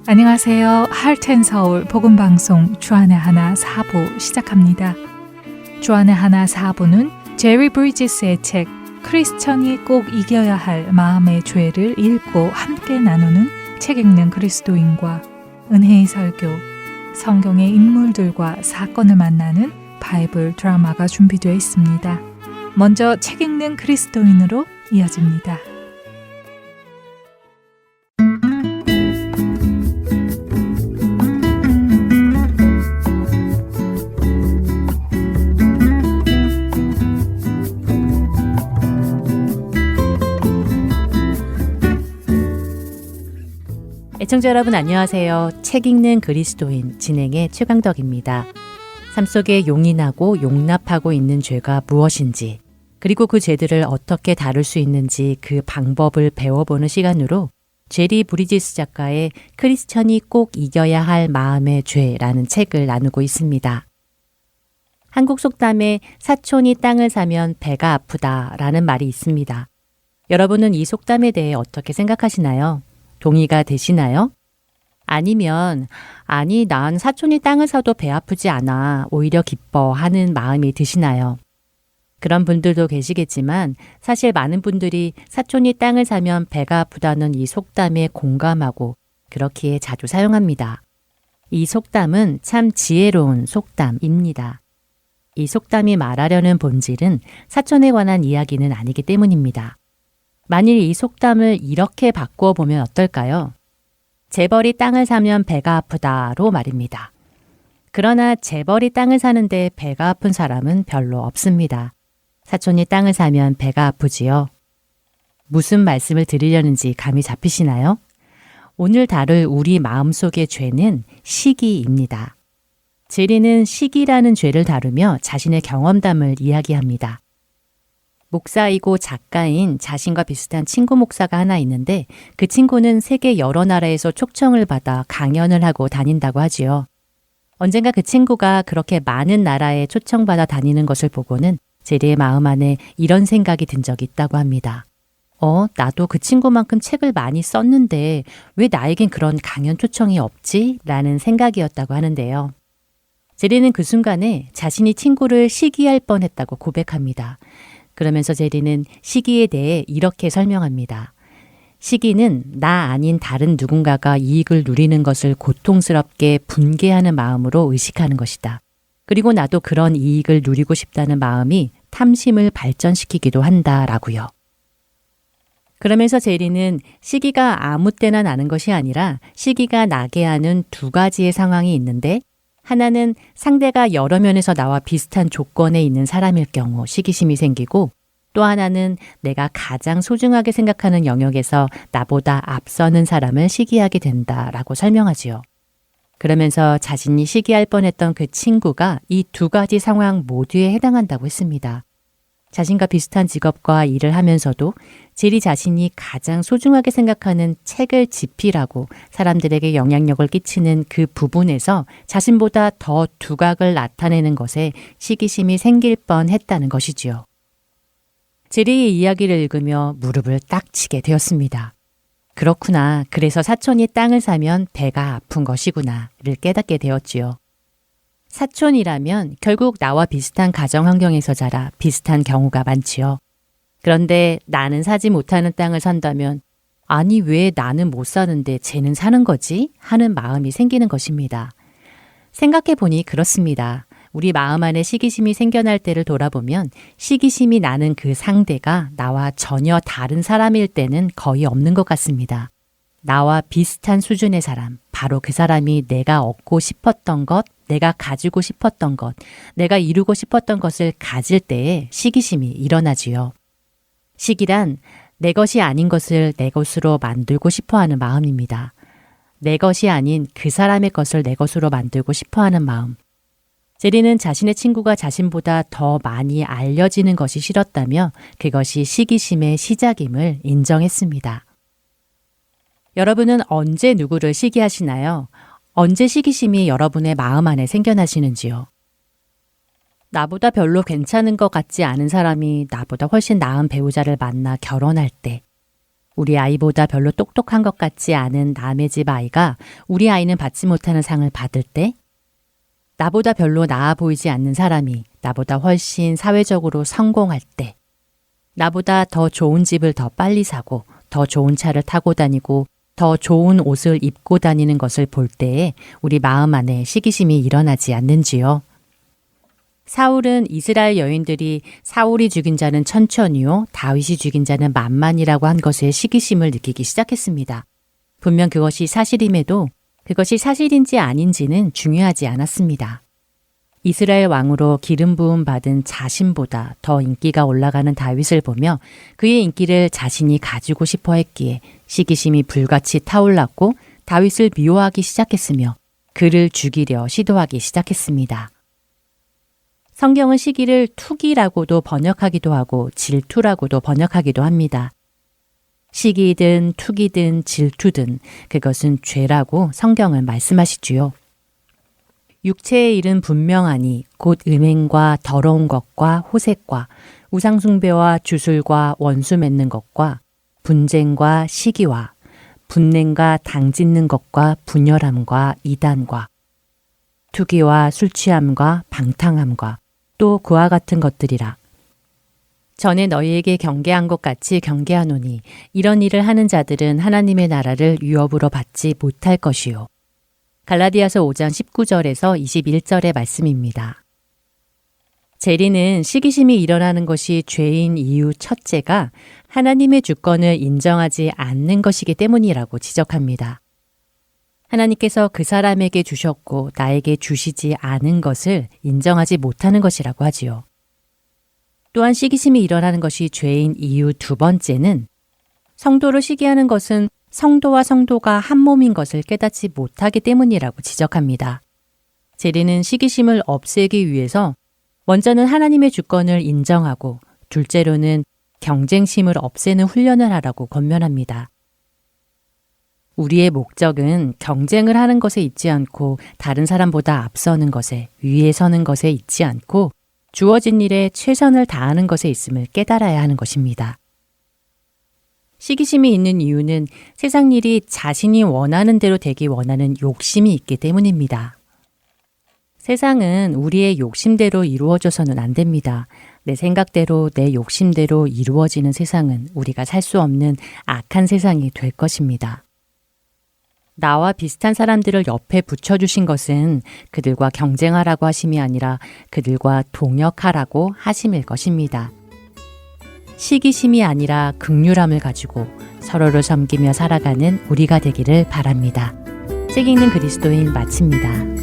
안녕하세요. 할텐서울 복음방송 주안의 하나 4부 시작합니다. 주안의 하나 4부는 제리 브리지스의 책 크리스천이 꼭 이겨야 할 마음의 죄를 읽고 함께 나누는 책 읽는 그리스도인과 은혜의 설교, 성경의 인물들과 사건을 만나는 바이블 드라마가 준비되어 있습니다. 먼저 책 읽는 그리스도인으로 이어집니다. 애청자 여러분 안녕하세요. 책 읽는 그리스도인 진행의 최강덕입니다. 삶 속에 용인하고 용납하고 있는 죄가 무엇인지, 그리고 그 죄들을 어떻게 다룰 수 있는지 그 방법을 배워보는 시간으로 제리 브리지스 작가의 크리스천이 꼭 이겨야 할 마음의 죄라는 책을 나누고 있습니다. 한국 속담에 사촌이 땅을 사면 배가 아프다라는 말이 있습니다. 여러분은 이 속담에 대해 어떻게 생각하시나요? 동의가 되시나요? 아니면 아니 난 사촌이 땅을 사도 배 아프지 않아 오히려 기뻐 하는 마음이 드시나요? 그런 분들도 계시겠지만 사실 많은 분들이 사촌이 땅을 사면 배가 아프다는 이 속담에 공감하고 그렇기에 자주 사용합니다. 이 속담은 참 지혜로운 속담입니다. 이 속담이 말하려는 본질은 사촌에 관한 이야기는 아니기 때문입니다. 만일 이 속담을 이렇게 바꾸어 보면 어떨까요? 재벌이 땅을 사면 배가 아프다로 말입니다. 그러나 재벌이 땅을 사는데 배가 아픈 사람은 별로 없습니다. 사촌이 땅을 사면 배가 아프지요. 무슨 말씀을 드리려는지 감이 잡히시나요? 오늘 다룰 우리 마음속의 죄는 시기입니다. 제리는 시기라는 죄를 다루며 자신의 경험담을 이야기합니다. 목사이고 작가인 자신과 비슷한 친구 목사가 하나 있는데 그 친구는 세계 여러 나라에서 초청을 받아 강연을 하고 다닌다고 하지요. 언젠가 그 친구가 그렇게 많은 나라에 초청받아 다니는 것을 보고는 제리의 마음 안에 이런 생각이 든 적이 있다고 합니다. 나도 그 친구만큼 책을 많이 썼는데 왜 나에겐 그런 강연 초청이 없지? 라는 생각이었다고 하는데요. 제리는 그 순간에 자신이 친구를 시기할 뻔했다고 고백합니다. 그러면서 제리는 시기에 대해 이렇게 설명합니다. 시기는 나 아닌 다른 누군가가 이익을 누리는 것을 고통스럽게 분개하는 마음으로 의식하는 것이다. 그리고 나도 그런 이익을 누리고 싶다는 마음이 탐심을 발전시키기도 한다라고요. 그러면서 제리는 시기가 아무 때나 나는 것이 아니라 시기가 나게 하는 두 가지의 상황이 있는데 하나는 상대가 여러 면에서 나와 비슷한 조건에 있는 사람일 경우 시기심이 생기고 또 하나는 내가 가장 소중하게 생각하는 영역에서 나보다 앞서는 사람을 시기하게 된다라고 설명하지요. 그러면서 자신이 시기할 뻔했던 그 친구가 이 두 가지 상황 모두에 해당한다고 했습니다. 자신과 비슷한 직업과 일을 하면서도 제리 자신이 가장 소중하게 생각하는 책을 집필하고 사람들에게 영향력을 끼치는 그 부분에서 자신보다 더 두각을 나타내는 것에 시기심이 생길 뻔했다는 것이지요. 제리의 이야기를 읽으며 무릎을 딱 치게 되었습니다. 그렇구나. 그래서 사촌이 땅을 사면 배가 아픈 것이구나를 깨닫게 되었지요. 사촌이라면 결국 나와 비슷한 가정 환경에서 자라 비슷한 경우가 많지요. 그런데 나는 사지 못하는 땅을 산다면 아니 왜 나는 못 사는데 쟤는 사는 거지? 하는 마음이 생기는 것입니다. 생각해 보니 그렇습니다. 우리 마음 안에 시기심이 생겨날 때를 돌아보면 시기심이 나는 그 상대가 나와 전혀 다른 사람일 때는 거의 없는 것 같습니다. 나와 비슷한 수준의 사람, 바로 그 사람이 내가 얻고 싶었던 것, 내가 가지고 싶었던 것, 내가 이루고 싶었던 것을 가질 때에 시기심이 일어나지요. 시기란 내 것이 아닌 것을 내 것으로 만들고 싶어하는 마음입니다. 내 것이 아닌 그 사람의 것을 내 것으로 만들고 싶어하는 마음. 제리는 자신의 친구가 자신보다 더 많이 알려지는 것이 싫었다며 그것이 시기심의 시작임을 인정했습니다. 여러분은 언제 누구를 시기하시나요? 언제 시기심이 여러분의 마음 안에 생겨나시는지요? 나보다 별로 괜찮은 것 같지 않은 사람이 나보다 훨씬 나은 배우자를 만나 결혼할 때, 우리 아이보다 별로 똑똑한 것 같지 않은 남의 집 아이가 우리 아이는 받지 못하는 상을 받을 때, 나보다 별로 나아 보이지 않는 사람이 나보다 훨씬 사회적으로 성공할 때, 나보다 더 좋은 집을 더 빨리 사고, 더 좋은 차를 타고 다니고, 더 좋은 옷을 입고 다니는 것을 볼 때에 우리 마음 안에 시기심이 일어나지 않는지요? 사울은 이스라엘 여인들이 사울이 죽인 자는 천천히요, 다윗이 죽인 자는 만만이라고 한 것에 시기심을 느끼기 시작했습니다. 분명 그것이 사실임에도 그것이 사실인지 아닌지는 중요하지 않았습니다. 이스라엘 왕으로 기름 부음 받은 자신보다 더 인기가 올라가는 다윗을 보며 그의 인기를 자신이 가지고 싶어 했기에 시기심이 불같이 타올랐고 다윗을 미워하기 시작했으며 그를 죽이려 시도하기 시작했습니다. 성경은 시기를 투기라고도 번역하기도 하고 질투라고도 번역하기도 합니다. 시기든 투기든 질투든 그것은 죄라고 성경은 말씀하시지요. 육체의 일은 분명하니 곧 음행과 더러운 것과 호색과 우상숭배와 주술과 원수 맺는 것과 분쟁과 시기와 분냄과 당짓는 것과 분열함과 이단과 투기와 술취함과 방탕함과 또 그와 같은 것들이라. 전에 너희에게 경계한 것 같이 경계하노니 이런 일을 하는 자들은 하나님의 나라를 유업으로 받지 못할 것이요. 갈라디아서 5장 19절에서 21절의 말씀입니다. 제리는 시기심이 일어나는 것이 죄인 이유 첫째가 하나님의 주권을 인정하지 않는 것이기 때문이라고 지적합니다. 하나님께서 그 사람에게 주셨고 나에게 주시지 않은 것을 인정하지 못하는 것이라고 하지요. 또한 시기심이 일어나는 것이 죄인 이유 두 번째는 성도를 시기하는 것은 성도와 성도가 한 몸인 것을 깨닫지 못하기 때문이라고 지적합니다. 제리는 시기심을 없애기 위해서 먼저는 하나님의 주권을 인정하고 둘째로는 경쟁심을 없애는 훈련을 하라고 권면합니다. 우리의 목적은 경쟁을 하는 것에 있지 않고 다른 사람보다 앞서는 것에, 위에 서는 것에 있지 않고 주어진 일에 최선을 다하는 것에 있음을 깨달아야 하는 것입니다. 시기심이 있는 이유는 세상 일이 자신이 원하는 대로 되기 원하는 욕심이 있기 때문입니다. 세상은 우리의 욕심대로 이루어져서는 안 됩니다. 내 생각대로, 내 욕심대로 이루어지는 세상은 우리가 살 수 없는 악한 세상이 될 것입니다. 나와 비슷한 사람들을 옆에 붙여주신 것은 그들과 경쟁하라고 하심이 아니라 그들과 동역하라고 하심일 것입니다. 시기심이 아니라 긍휼함을 가지고 서로를 섬기며 살아가는 우리가 되기를 바랍니다. 책 읽는 그리스도인 마칩니다.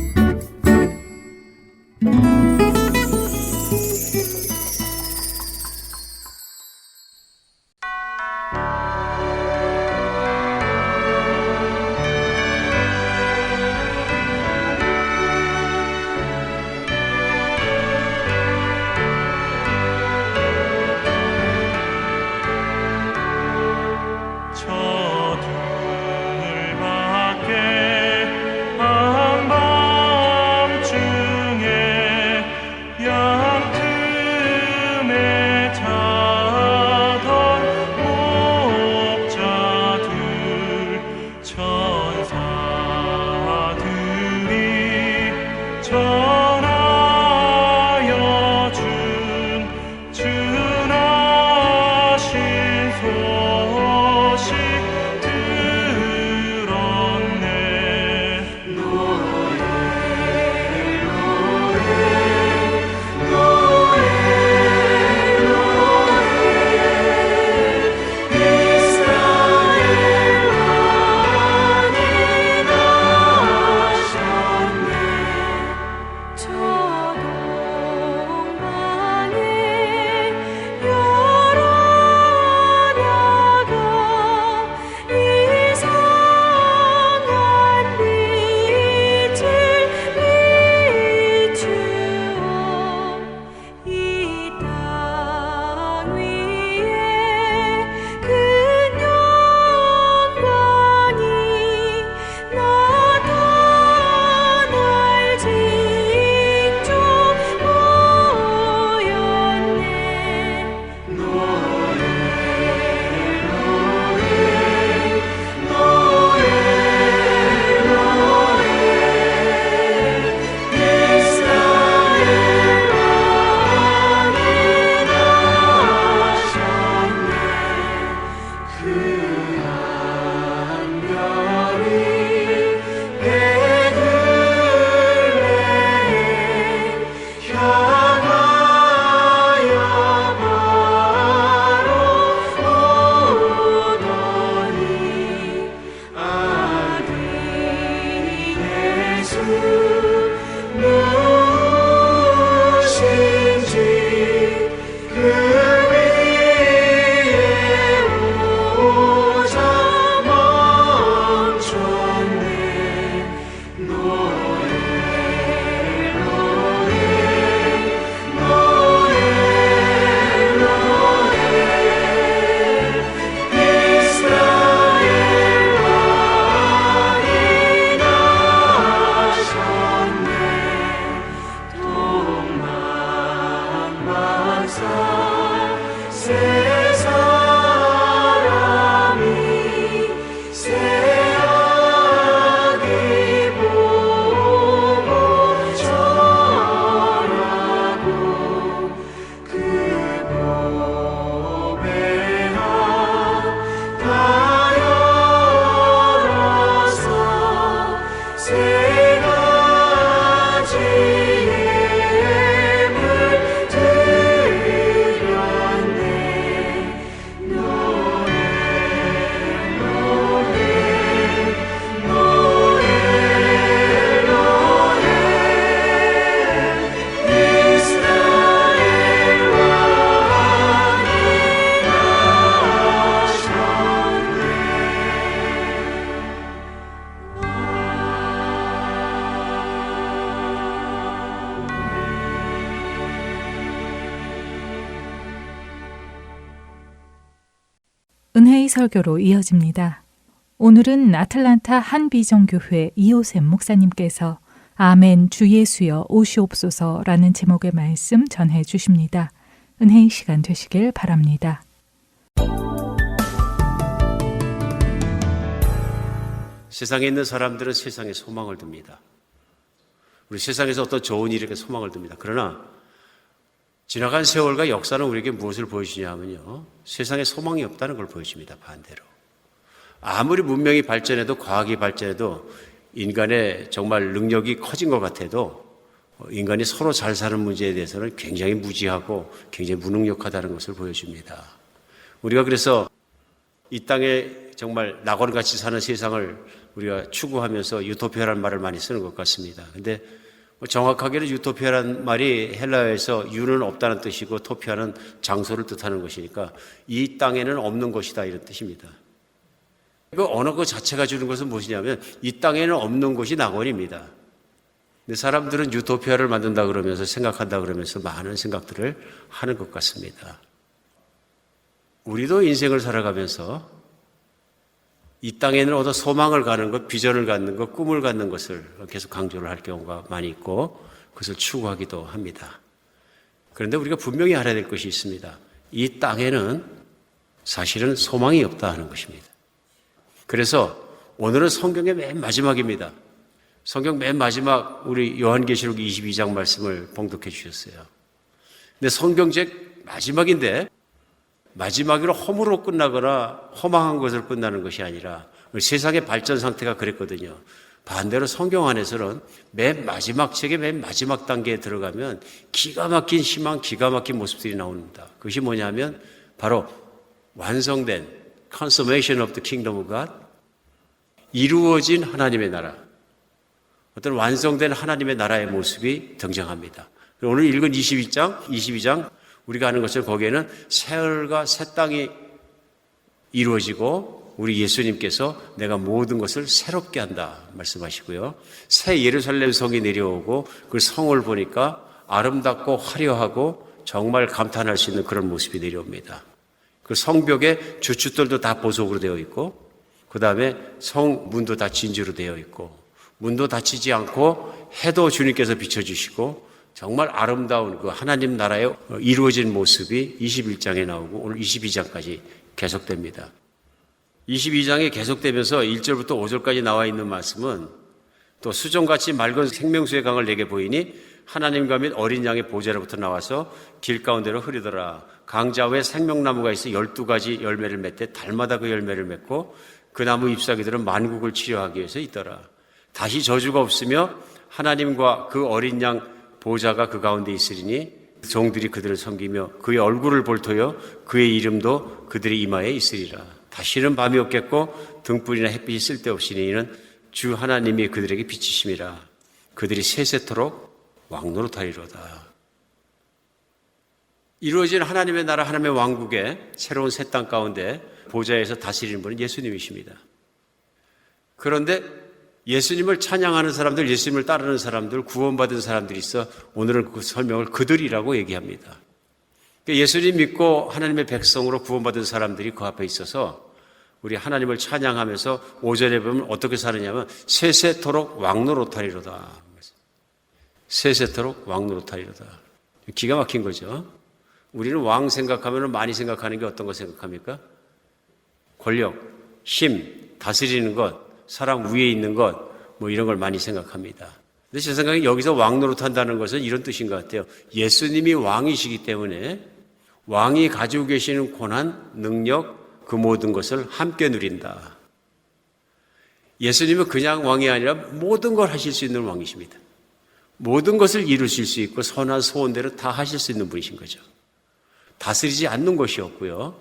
은혜의 설교로 이어집니다. 오늘은 아틀란타 한비전교회 이호샘 목사님께서 아멘 주 예수여 오시옵소서라는 제목의 말씀 전해 주십니다. 은혜의 시간 되시길 바랍니다. 세상에 있는 사람들은 세상에 소망을 둡니다. 우리 세상에서 어떤 좋은 일에게 소망을 둡니다. 그러나 지나간 세월과 역사는 우리에게 무엇을 보여주냐 하면요, 세상에 소망이 없다는 걸 보여줍니다. 반대로 아무리 문명이 발전해도 과학이 발전해도 인간의 정말 능력이 커진 것 같아도 인간이 서로 잘 사는 문제에 대해서는 굉장히 무지하고 굉장히 무능력하다는 것을 보여줍니다. 우리가 그래서 이 땅에 정말 낙원같이 사는 세상을 우리가 추구하면서 유토피아라는 말을 많이 쓰는 것 같습니다. 근데 정확하게는 유토피아라는 말이 헬라어에서 유는 없다는 뜻이고 토피아는 장소를 뜻하는 것이니까 이 땅에는 없는 것이다 이런 뜻입니다. 그 언어 그 자체가 주는 것은 무엇이냐면 이 땅에는 없는 곳이 낙원입니다. 근데 사람들은 유토피아를 만든다 그러면서 생각한다 그러면서 많은 생각들을 하는 것 같습니다. 우리도 인생을 살아가면서 이 땅에는 어떤 소망을 가는 것, 비전을 갖는 것, 꿈을 갖는 것을 계속 강조를 할 경우가 많이 있고 그것을 추구하기도 합니다. 그런데 우리가 분명히 알아야 될 것이 있습니다. 이 땅에는 사실은 소망이 없다 하는 것입니다. 그래서 오늘은 성경의 맨 마지막입니다. 성경 맨 마지막 우리 요한계시록 22장 말씀을 봉독해 주셨어요. 근데 성경책 마지막인데 마지막으로 험으로 끝나거나 허망한 것으로 끝나는 것이 아니라 세상의 발전 상태가 그랬거든요. 반대로 성경 안에서는 맨 마지막 책의 맨 마지막 단계에 들어가면 기가 막힌 희망, 기가 막힌 모습들이 나옵니다. 그것이 뭐냐면 바로 완성된 consummation of the kingdom of God, 이루어진 하나님의 나라, 어떤 완성된 하나님의 나라의 모습이 등장합니다. 오늘 읽은 22장 우리가 아는 것처럼 거기에는 새 하늘과 새 땅이 이루어지고 우리 예수님께서 내가 모든 것을 새롭게 한다 말씀하시고요. 새 예루살렘 성이 내려오고 그 성을 보니까 아름답고 화려하고 정말 감탄할 수 있는 그런 모습이 내려옵니다. 그 성벽에 주춧돌도 다 보석으로 되어 있고 그 다음에 성문도 다 진주로 되어 있고 문도 닫히지 않고 해도 주님께서 비춰주시고 정말 아름다운 그 하나님 나라의 이루어진 모습이 21장에 나오고 오늘 22장까지 계속됩니다. 22장에 계속되면서 1절부터 5절까지 나와 있는 말씀은 또 수정같이 맑은 생명수의 강을 내게 보이니 하나님과 및 어린 양의 보좌로부터 나와서 길 가운데로 흐르더라. 강좌에 생명나무가 있어 12가지 열매를 맺되 달마다 그 열매를 맺고 그 나무 잎사귀들은 만국을 치료하기 위해서 있더라. 다시 저주가 없으며 하나님과 그 어린 양 보좌가 그 가운데 있으리니 종들이 그들을 섬기며 그의 얼굴을 볼터여 그의 이름도 그들의 이마에 있으리라. 다시는 밤이 없겠고 등불이나 햇빛이 쓸데없으니 이는 주 하나님이 그들에게 비치심이라. 그들이 세세토록 왕노릇하리로다. 이루어진 하나님의 나라 하나님의 왕국의 새로운 새 땅 가운데 보좌에서 다스리는 분은 예수님이십니다. 그런데 예수님을 찬양하는 사람들, 예수님을 따르는 사람들, 구원받은 사람들이 있어 오늘은 그 설명을 그들이라고 얘기합니다. 예수님 믿고 하나님의 백성으로 구원받은 사람들이 그 앞에 있어서 우리 하나님을 찬양하면서 5절에 보면 어떻게 사느냐면 세세토록 왕노릇하리로다. 세세토록 왕노릇하리로다. 기가 막힌 거죠. 우리는 왕 생각하면 많이 생각하는 게 어떤 거 생각합니까? 권력, 힘, 다스리는 것, 사람 위에 있는 것, 뭐 이런 걸 많이 생각합니다. 근데 제 생각에 여기서 왕 노릇한다는 것은 이런 뜻인 것 같아요. 예수님이 왕이시기 때문에 왕이 가지고 계시는 고난, 능력, 그 모든 것을 함께 누린다. 예수님은 그냥 왕이 아니라 모든 걸 하실 수 있는 왕이십니다. 모든 것을 이루실 수 있고 선한 소원대로 다 하실 수 있는 분이신 거죠. 다스리지 않는 것이 없고요.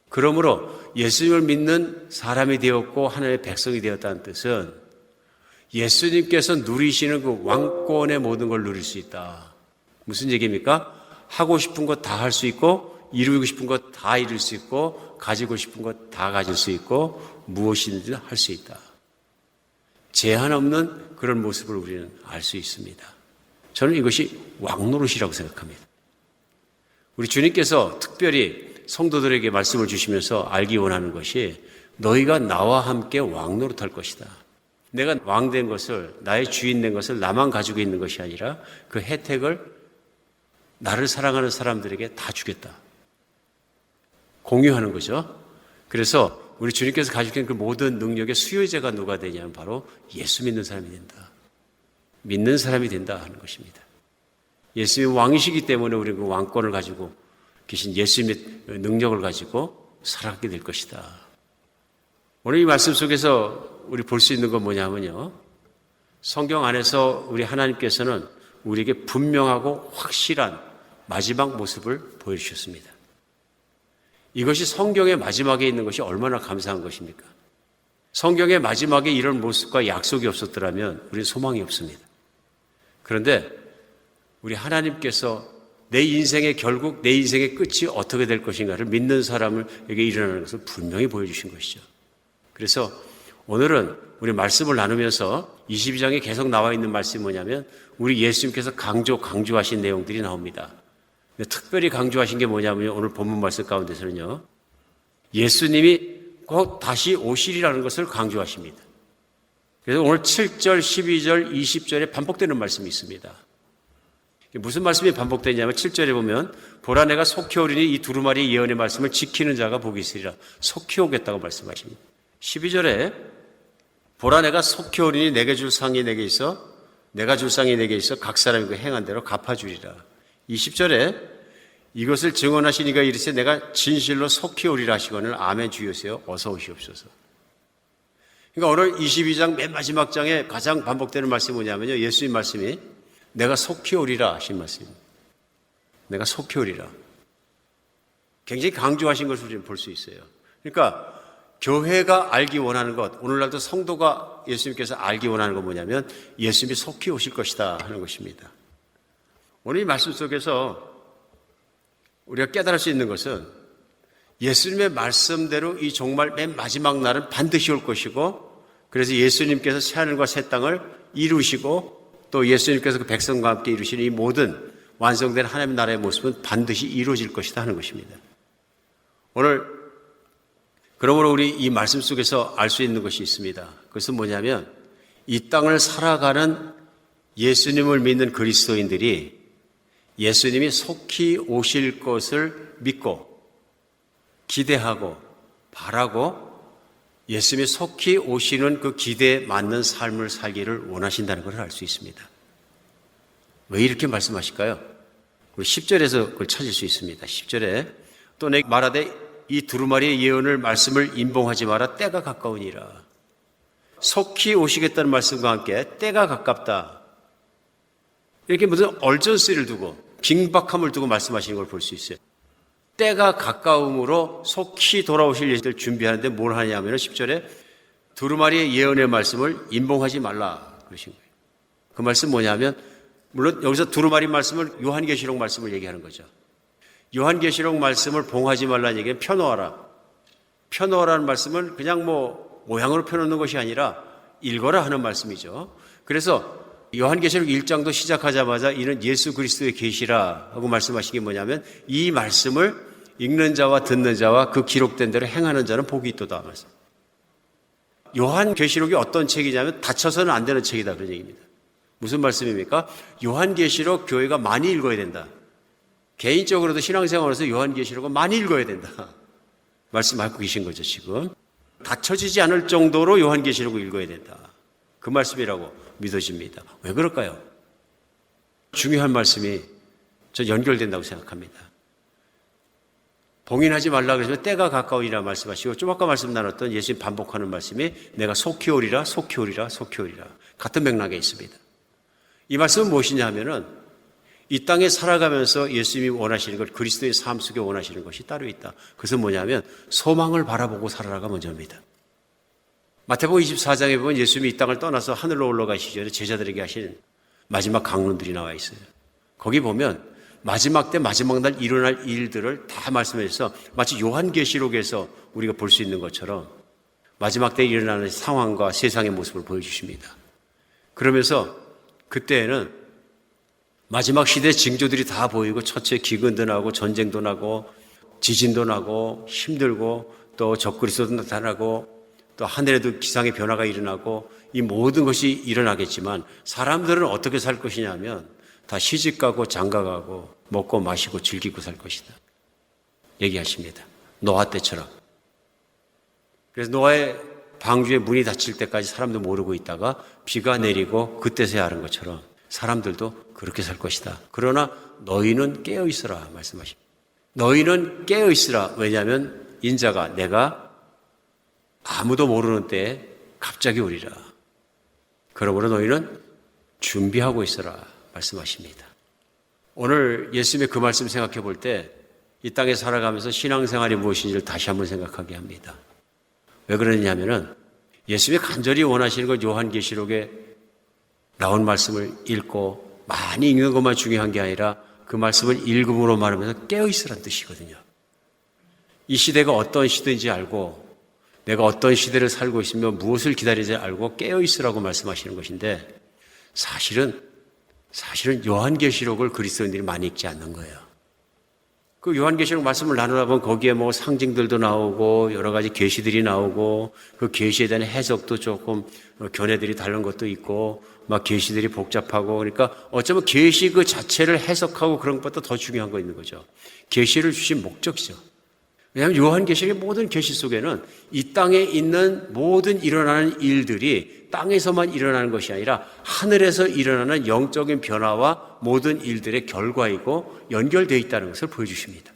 그러므로 예수님을 믿는 사람이 되었고 하나님의 백성이 되었다는 뜻은 예수님께서 누리시는 그 왕권의 모든 걸 누릴 수 있다. 무슨 얘기입니까? 하고 싶은 것 다 할 수 있고 이루고 싶은 것 다 이룰 수 있고 가지고 싶은 것 다 가질 수 있고 무엇이든지 할 수 있다. 제한 없는 그런 모습을 우리는 알 수 있습니다. 저는 이것이 왕노릇이라고 생각합니다. 우리 주님께서 특별히 성도들에게 말씀을 주시면서 알기 원하는 것이 너희가 나와 함께 왕노릇할 것이다. 내가 왕 된 것을, 나의 주인 된 것을 나만 가지고 있는 것이 아니라 그 혜택을 나를 사랑하는 사람들에게 다 주겠다. 공유하는 거죠. 그래서 우리 주님께서 가지고 있는 그 모든 능력의 수요자가 누가 되냐면 바로 예수 믿는 사람이 된다. 믿는 사람이 된다 하는 것입니다. 예수님이 왕이시기 때문에 우리는 그 왕권을 가지고 계신 예수님의 능력을 가지고 살아가게 될 것이다. 오늘 이 말씀 속에서 우리 볼 수 있는 건 뭐냐면요. 성경 안에서 우리 하나님께서는 우리에게 분명하고 확실한 마지막 모습을 보여주셨습니다. 이것이 성경의 마지막에 있는 것이 얼마나 감사한 것입니까? 성경의 마지막에 이런 모습과 약속이 없었더라면 우리는 소망이 없습니다. 그런데 우리 하나님께서 내 인생의 결국 내 인생의 끝이 어떻게 될 것인가를 믿는 사람에게 일어나는 것을 분명히 보여주신 것이죠. 그래서 오늘은 우리 말씀을 나누면서 22장에 계속 나와 있는 말씀이 뭐냐면 우리 예수님께서 강조하신 내용들이 나옵니다. 근데 특별히 강조하신 게 뭐냐면요. 오늘 본문 말씀 가운데서는요. 예수님이 곧 다시 오시리라는 것을 강조하십니다. 그래서 오늘 7절, 12절, 20절에 반복되는 말씀이 있습니다. 무슨 말씀이 반복되냐면 7절에 보면 보라 내가 속히 오리니 이 두루마리 예언의 말씀을 지키는 자가 복이 있으리라. 속히 오겠다고 말씀하십니다. 12절에 보라 내가 속히 오리니 내게 줄 상이 내게 있어 내가 줄 상이 내게 있어 각 사람이 그 행한 대로 갚아주리라. 20절에 이것을 증언하시니가 이르세 내가 진실로 속히 오리라 하시거늘 아멘 주여세요 어서 오시옵소서. 그러니까 오늘 22장 맨 마지막 장에 가장 반복되는 말씀이 뭐냐면요. 예수님 말씀이 내가 속히 오리라 하신 말씀입니다. 내가 속히 오리라. 굉장히 강조하신 것을 우리는 볼 수 있어요. 그러니까 교회가 알기 원하는 것, 오늘날도 성도가 예수님께서 알기 원하는 건 뭐냐면 예수님이 속히 오실 것이다 하는 것입니다. 오늘 이 말씀 속에서 우리가 깨달을 수 있는 것은 예수님의 말씀대로 이 종말 맨 마지막 날은 반드시 올 것이고 그래서 예수님께서 새하늘과 새 땅을 이루시고 또 예수님께서 그 백성과 함께 이루시는 이 모든 완성된 하나님의 나라의 모습은 반드시 이루어질 것이다 하는 것입니다. 오늘 그러므로 우리 이 말씀 속에서 알 수 있는 것이 있습니다. 그것은 뭐냐면 이 땅을 살아가는 예수님을 믿는 그리스도인들이 예수님이 속히 오실 것을 믿고 기대하고 바라고 예수님이 속히 오시는 그 기대에 맞는 삶을 살기를 원하신다는 것을 알 수 있습니다. 왜 이렇게 말씀하실까요? 우리 10절에서 그걸 찾을 수 있습니다. 10절에 또 내가 말하되 이 두루마리의 예언을 말씀을 임봉하지 마라 때가 가까우니라. 속히 오시겠다는 말씀과 함께 때가 가깝다. 이렇게 무슨 얼전시를 두고 긴박함을 두고 말씀하시는 걸 볼 수 있어요. 때가 가까움으로 속히 돌아오실 예수를 준비하는데 뭘 하냐면 10절에 두루마리의 예언의 말씀을 임봉하지 말라 그러신 거예요. 그 말씀 뭐냐면 물론 여기서 두루마리 말씀을 요한계시록 말씀을 얘기하는 거죠. 요한계시록 말씀을 봉하지 말라는 얘기는 펴놓아라. 펴놓으라는 말씀은 그냥 모양으로 펴놓는 것이 아니라 읽어라 하는 말씀이죠. 그래서 요한계시록 1장도 시작하자마자 이는 예수 그리스도의 계시라 하고 말씀하신 게 뭐냐면 이 말씀을 읽는 자와 듣는 자와 그 기록된 대로 행하는 자는 복이 있도다 말씀. 요한계시록이 어떤 책이냐면 다쳐서는 안 되는 책이다 그런 얘기입니다. 무슨 말씀입니까? 요한계시록 교회가 많이 읽어야 된다. 개인적으로도 신앙생활에서 요한계시록은 많이 읽어야 된다. 말씀하고 계신 거죠 지금. 다쳐지지 않을 정도로 요한계시록을 읽어야 된다. 그 말씀이라고 믿어집니다. 왜 그럴까요? 중요한 말씀이 저 연결된다고 생각합니다. 봉인하지 말라 그러시면 때가 가까우니라 말씀하시고 좀 아까 말씀 나눴던 예수님 반복하는 말씀이 내가 속히 오리라 속히 오리라 속히 오리라 같은 맥락에 있습니다. 이 말씀은 무엇이냐 하면은 이 땅에 살아가면서 예수님이 원하시는 것 그리스도의 삶 속에 원하시는 것이 따로 있다. 그것은 뭐냐면 소망을 바라보고 살아라가 먼저입니다. 마태복음 24장에 보면 예수님이 이 땅을 떠나서 하늘로 올라가시기 전에 제자들에게 하신 마지막 강론들이 나와 있어요. 거기 보면 마지막 때 마지막 날 일어날 일들을 다 말씀해서 마치 요한계시록에서 우리가 볼 수 있는 것처럼 마지막 때 일어나는 상황과 세상의 모습을 보여주십니다. 그러면서 그때에는 마지막 시대 징조들이 다 보이고 첫째 기근도 나고 전쟁도 나고 지진도 나고 힘들고 또 적그리스도도 나타나고 또 하늘에도 기상의 변화가 일어나고 이 모든 것이 일어나겠지만 사람들은 어떻게 살 것이냐 하면 다 시집가고 장가가고 먹고 마시고 즐기고 살 것이다 얘기하십니다. 노아 때처럼. 그래서 노아의 방주의 문이 닫힐 때까지 사람도 모르고 있다가 비가 내리고 그때서야 아는 것처럼 사람들도 그렇게 살 것이다. 그러나 너희는 깨어 있으라 말씀하십니다. 너희는 깨어 있으라. 왜냐하면 인자가 내가 아무도 모르는 때에 갑자기 오리라. 그러므로 너희는 준비하고 있으라 말씀하십니다. 오늘 예수님의 그 말씀 생각해 볼 때 이 땅에 살아가면서 신앙생활이 무엇인지를 다시 한번 생각하게 합니다. 왜 그러냐면은 예수님이 간절히 원하시는 것 요한계시록에 나온 말씀을 읽고 많이 읽는 것만 중요한 게 아니라 그 말씀을 읽음으로 말하면서 깨어있으라는 뜻이거든요. 이 시대가 어떤 시대인지 알고 내가 어떤 시대를 살고 있으며 무엇을 기다리는지 알고 깨어있으라고 말씀하시는 것인데 사실은 요한계시록을 그리스도인들이 많이 읽지 않는 거예요. 그 요한계시록 말씀을 나누다 보면 거기에 뭐 상징들도 나오고 여러 가지 계시들이 나오고 그 계시에 대한 해석도 조금 견해들이 다른 것도 있고 막 계시들이 복잡하고 그러니까 어쩌면 계시 그 자체를 해석하고 그런 것보다 더 중요한 거 있는 거죠. 계시를 주신 목적이죠. 왜냐하면 요한계시록의 모든 계시 속에는 이 땅에 있는 모든 일어나는 일들이 땅에서만 일어나는 것이 아니라 하늘에서 일어나는 영적인 변화와 모든 일들의 결과이고 연결되어 있다는 것을 보여주십니다.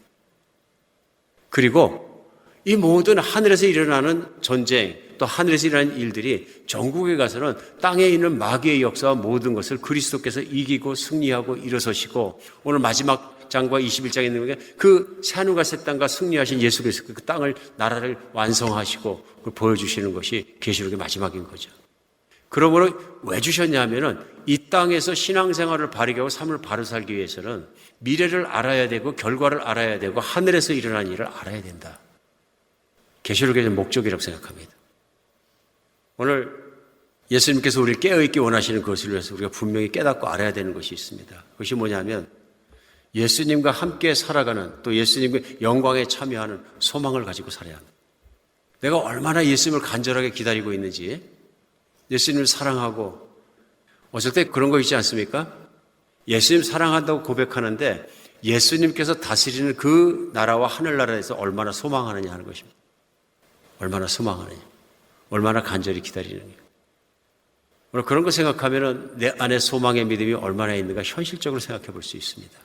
그리고 이 모든 하늘에서 일어나는 전쟁 또 하늘에서 일어나는 일들이 전국에 가서는 땅에 있는 마귀의 역사와 모든 것을 그리스도께서 이기고 승리하고 일어서시고 오늘 마지막 장과 21장에 있는 게 그 새하늘과 새 땅과 승리하신 예수께서 그 땅을 나라를 완성하시고 그걸 보여주시는 것이 계시록의 마지막인 거죠. 그러므로 왜 주셨냐면은 이 땅에서 신앙생활을 바르게 하고 삶을 바로 살기 위해서는 미래를 알아야 되고 결과를 알아야 되고 하늘에서 일어난 일을 알아야 된다. 계시록의 목적이라고 생각합니다. 오늘 예수님께서 우리를 깨어있게 원하시는 것을 위해서 우리가 분명히 깨닫고 알아야 되는 것이 있습니다. 그것이 뭐냐면 예수님과 함께 살아가는 또 예수님의 영광에 참여하는 소망을 가지고 살아야 합니다. 내가 얼마나 예수님을 간절하게 기다리고 있는지 예수님을 사랑하고 어쩔 때 그런 거 있지 않습니까? 예수님 사랑한다고 고백하는데 예수님께서 다스리는 그 나라와 하늘나라에서 얼마나 소망하느냐 하는 것입니다. 얼마나 소망하느냐, 얼마나 간절히 기다리느냐. 오늘 그런 거 생각하면 내 안에 소망의 믿음이 얼마나 있는가 현실적으로 생각해 볼 수 있습니다.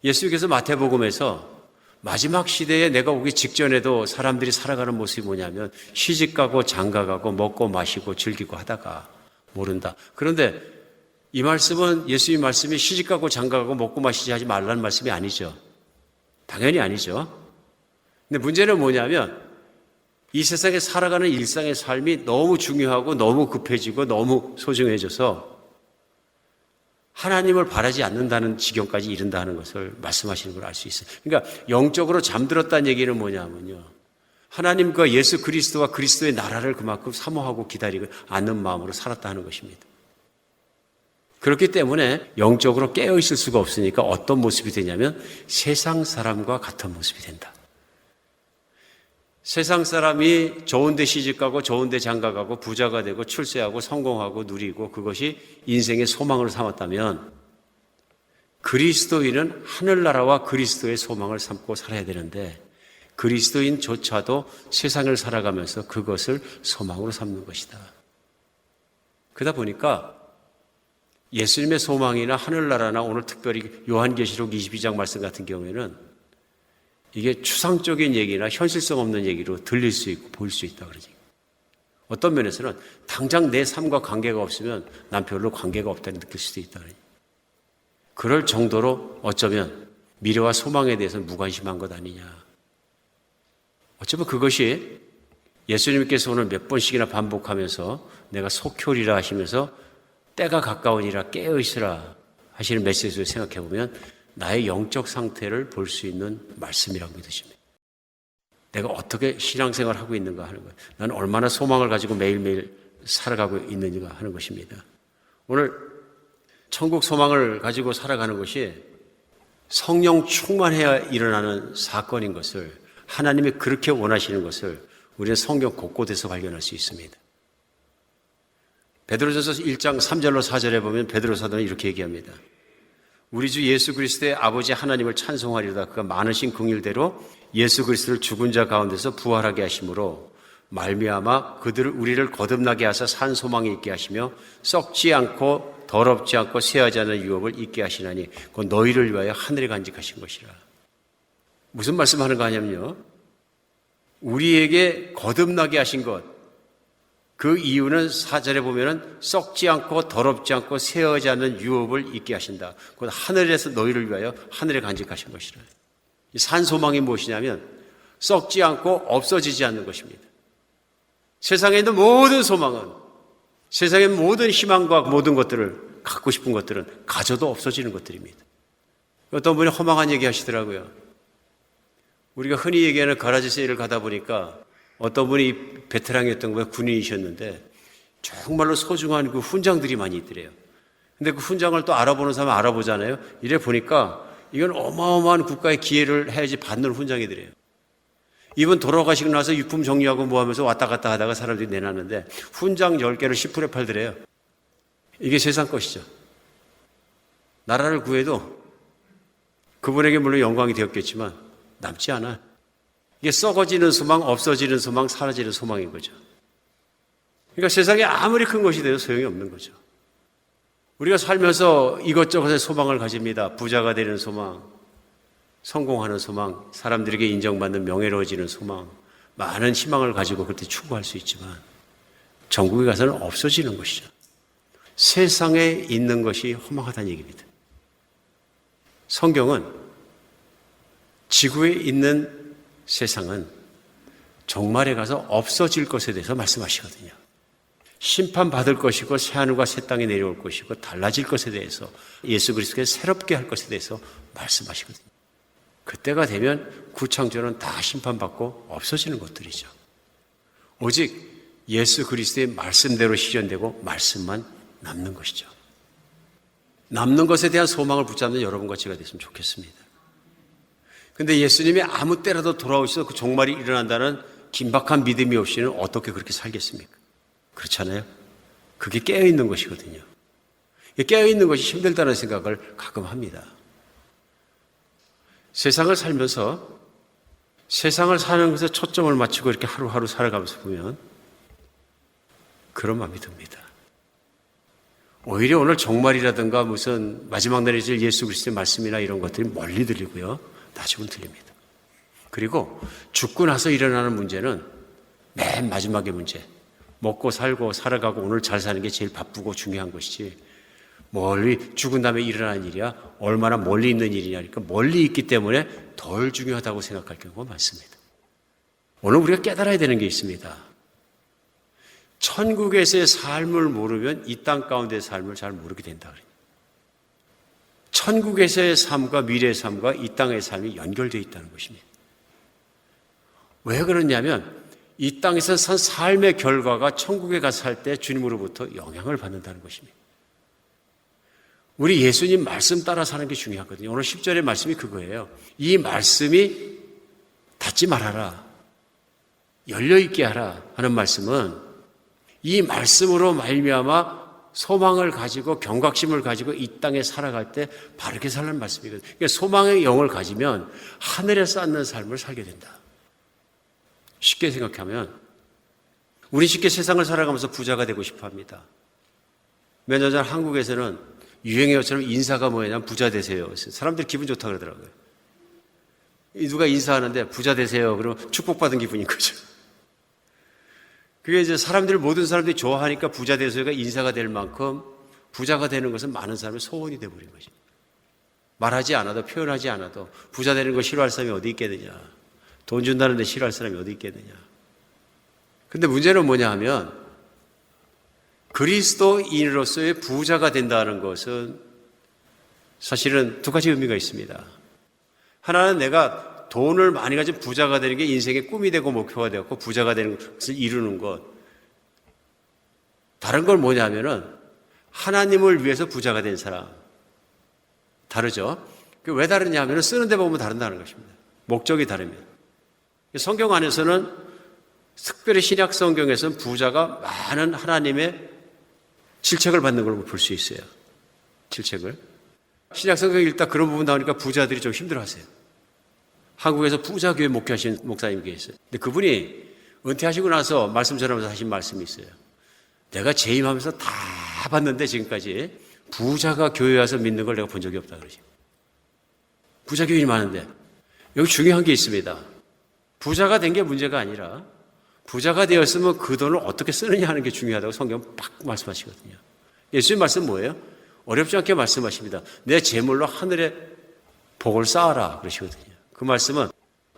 예수님께서 마태복음에서 마지막 시대에 내가 오기 직전에도 사람들이 살아가는 모습이 뭐냐면 시집가고 장가가고 먹고 마시고 즐기고 하다가 모른다. 그런데 이 말씀은 예수님 말씀이 시집가고 장가가고 먹고 마시지 하지 말라는 말씀이 아니죠. 당연히 아니죠. 근데 문제는 뭐냐면 이 세상에 살아가는 일상의 삶이 너무 중요하고 너무 급해지고 너무 소중해져서 하나님을 바라지 않는다는 지경까지 이른다는 것을 말씀하시는 걸 알 수 있어요. 그러니까 영적으로 잠들었다는 얘기는 뭐냐면요. 하나님과 예수 그리스도와 그리스도의 나라를 그만큼 사모하고 기다리고 않는 마음으로 살았다는 것입니다. 그렇기 때문에 영적으로 깨어있을 수가 없으니까 어떤 모습이 되냐면 세상 사람과 같은 모습이 된다. 세상 사람이 좋은 데 시집가고 좋은 데 장가가고 부자가 되고 출세하고 성공하고 누리고 그것이 인생의 소망으로 삼았다면 그리스도인은 하늘나라와 그리스도의 소망을 삼고 살아야 되는데 그리스도인조차도 세상을 살아가면서 그것을 소망으로 삼는 것이다. 그러다 보니까 예수님의 소망이나 하늘나라나 오늘 특별히 요한계시록 22장 말씀 같은 경우에는 이게 추상적인 얘기나 현실성 없는 얘기로 들릴 수 있고 보일 수 있다 그러지. 어떤 면에서는 당장 내 삶과 관계가 없으면 난 별로 관계가 없다는 느낄 수도 있다 그러지. 그럴 정도로 어쩌면 미래와 소망에 대해서는 무관심한 것 아니냐. 어쩌면 그것이 예수님께서 오늘 몇 번씩이나 반복하면서 내가 속효리라 하시면서 때가 가까우니라 깨어있으라 하시는 메시지를 생각해 보면 나의 영적 상태를 볼 수 있는 말씀이라고 믿으십니다. 내가 어떻게 신앙생활을 하고 있는가 하는 거예요. 나는 얼마나 소망을 가지고 매일매일 살아가고 있는가 하는 것입니다. 오늘 천국 소망을 가지고 살아가는 것이 성령 충만해야 일어나는 사건인 것을, 하나님이 그렇게 원하시는 것을 우리는 성경 곳곳에서 발견할 수 있습니다. 베드로전서 1장 3절로 4절에 보면 베드로 사도는 이렇게 얘기합니다. 우리 주 예수 그리스도의 아버지 하나님을 찬송하리로다. 그가 많으신 긍휼대로 예수 그리스도를 죽은 자 가운데서 부활하게 하심으로 말미암아 그들을 우리를 거듭나게 하사 산 소망이 있게 하시며 썩지 않고 더럽지 않고 쇠하지 않은 유업을 있게 하시나니 그 너희를 위하여 하늘에 간직하신 것이라. 무슨 말씀하는 거 아냐면요, 우리에게 거듭나게 하신 것, 그 이유는 4절에 보면은 썩지 않고 더럽지 않고 쇠하지 않는 유업을 있게 하신다. 곧 하늘에서 너희를 위하여 하늘에 간직하신 것이라. 이 산 소망이 무엇이냐면 썩지 않고 없어지지 않는 것입니다. 세상에 있는 모든 소망은, 세상의 모든 희망과 모든 것들을, 갖고 싶은 것들은 가져도 없어지는 것들입니다. 어떤 분이 허망한 얘기 하시더라고요. 우리가 흔히 얘기하는 가라지 세일을 가다 보니까 어떤 분이 베테랑이었던 거예요. 군인이셨는데 정말로 소중한 그 훈장들이 많이 있더래요. 근데 그 훈장을 또 알아보는 사람은 알아보잖아요. 이래 보니까 이건 어마어마한 국가의 기회를 해야지 받는 훈장이더래요. 이분 돌아가시고 나서 유품 정리하고 뭐 하면서 왔다 갔다 하다가 사람들이 내놨는데 훈장 10개를 10불에 팔더래요. 이게 세상 것이죠. 나라를 구해도 그분에게 물론 영광이 되었겠지만 남지 않아. 이게 썩어지는 소망, 없어지는 소망, 사라지는 소망인 거죠. 그러니까 세상에 아무리 큰 것이 돼도 소용이 없는 거죠. 우리가 살면서 이것저것의 소망을 가집니다. 부자가 되는 소망, 성공하는 소망, 사람들에게 인정받는 명예로워지는 소망, 많은 희망을 가지고 그렇게 추구할 수 있지만 전국에 가서는 없어지는 것이죠. 세상에 있는 것이 허망하다는 얘기입니다. 성경은 지구에 있는 세상은 종말에 가서 없어질 것에 대해서 말씀하시거든요. 심판받을 것이고 새하늘과 새 땅이 내려올 것이고 달라질 것에 대해서, 예수 그리스도께 새롭게 할 것에 대해서 말씀하시거든요. 그때가 되면 구창조는 다 심판받고 없어지는 것들이죠. 오직 예수 그리스도의 말씀대로 실현되고 말씀만 남는 것이죠. 남는 것에 대한 소망을 붙잡는 여러분과 제가 됐으면 좋겠습니다. 근데 예수님이 아무 때라도 돌아오셔서 그 종말이 일어난다는 긴박한 믿음이 없이는 어떻게 그렇게 살겠습니까? 그렇잖아요. 그게 깨어있는 것이거든요. 깨어있는 것이 힘들다는 생각을 가끔 합니다. 세상을 살면서 세상을 사는 것에 초점을 맞추고 이렇게 하루하루 살아가면서 보면 그런 마음이 듭니다. 오히려 오늘 종말이라든가 무슨 마지막 날에 질 예수 그리스도의 말씀이나 이런 것들이 멀리 들리고요. 나중은 들립니다. 그리고 죽고 나서 일어나는 문제는 맨 마지막의 문제. 먹고 살고 살아가고 오늘 잘 사는 게 제일 바쁘고 중요한 것이지, 멀리 죽은 다음에 일어나는 일이야 얼마나 멀리 있는 일이냐니까 멀리 있기 때문에 덜 중요하다고 생각할 경우가 많습니다. 오늘 우리가 깨달아야 되는 게 있습니다. 천국에서의 삶을 모르면 이 땅 가운데의 삶을 잘 모르게 된다 그래요. 천국에서의 삶과 미래의 삶과 이 땅의 삶이 연결되어 있다는 것입니다. 왜 그러냐면 이 땅에서 산 삶의 결과가 천국에 가서 살 때 주님으로부터 영향을 받는다는 것입니다. 우리 예수님 말씀 따라 사는 게 중요하거든요. 오늘 10절의 말씀이 그거예요. 이 말씀이 닫지 말아라, 열려있게 하라 하는 말씀은 이 말씀으로 말미암아 소망을 가지고 경각심을 가지고 이 땅에 살아갈 때 바르게 살라는 말씀이거든요. 그러니까 소망의 영을 가지면 하늘에 쌓는 삶을 살게 된다. 쉽게 생각하면 우리 쉽게 세상을 살아가면서 부자가 되고 싶어 합니다. 몇 년 전 한국에서는 유행의 것처럼 인사가 뭐냐면 부자 되세요. 사람들이 기분 좋다 그러더라고요. 누가 인사하는데 부자 되세요. 그러면 축복받은 기분인 거죠. 그게 이제 모든 사람들이 좋아하니까 부자 되세요가 인사가 될 만큼 부자가 되는 것은 많은 사람의 소원이 되어버린 것입니다. 말하지 않아도, 표현하지 않아도 부자 되는 거 싫어할 사람이 어디 있겠느냐. 돈 준다는데 싫어할 사람이 어디 있겠느냐. 근데 문제는 뭐냐 하면 그리스도인으로서의 부자가 된다는 것은 사실은 두 가지 의미가 있습니다. 하나는 내가 돈을 많이 가진 부자가 되는 게 인생의 꿈이 되고 목표가 되었고 부자가 되는 것을 이루는 것. 다른 건 뭐냐면은 하나님을 위해서 부자가 된 사람. 다르죠? 왜 다르냐 하면 쓰는 데 보면 다른다는 것입니다. 목적이 다르면. 성경 안에서는 특별히 신약 성경에서는 부자가 많은 하나님의 질책을 받는 걸 볼 수 있어요. 질책을. 신약 성경 읽다 그런 부분 나오니까 부자들이 좀 힘들어하세요. 한국에서 부자교회 목회하신 목사님 계세요. 근데 그분이 은퇴하시고 나서 말씀 전하면서 하신 말씀이 있어요. 내가 재임하면서 다 봤는데 지금까지 부자가 교회 와서 믿는 걸 내가 본 적이 없다 그러죠. 부자 교인이 많은데 여기 중요한 게 있습니다. 부자가 된 게 문제가 아니라 부자가 되었으면 그 돈을 어떻게 쓰느냐 하는 게 중요하다고 성경은 팍 말씀하시거든요. 예수님 말씀 뭐예요? 어렵지 않게 말씀하십니다. 내 재물로 하늘에 복을 쌓아라 그러시거든요. 그 말씀은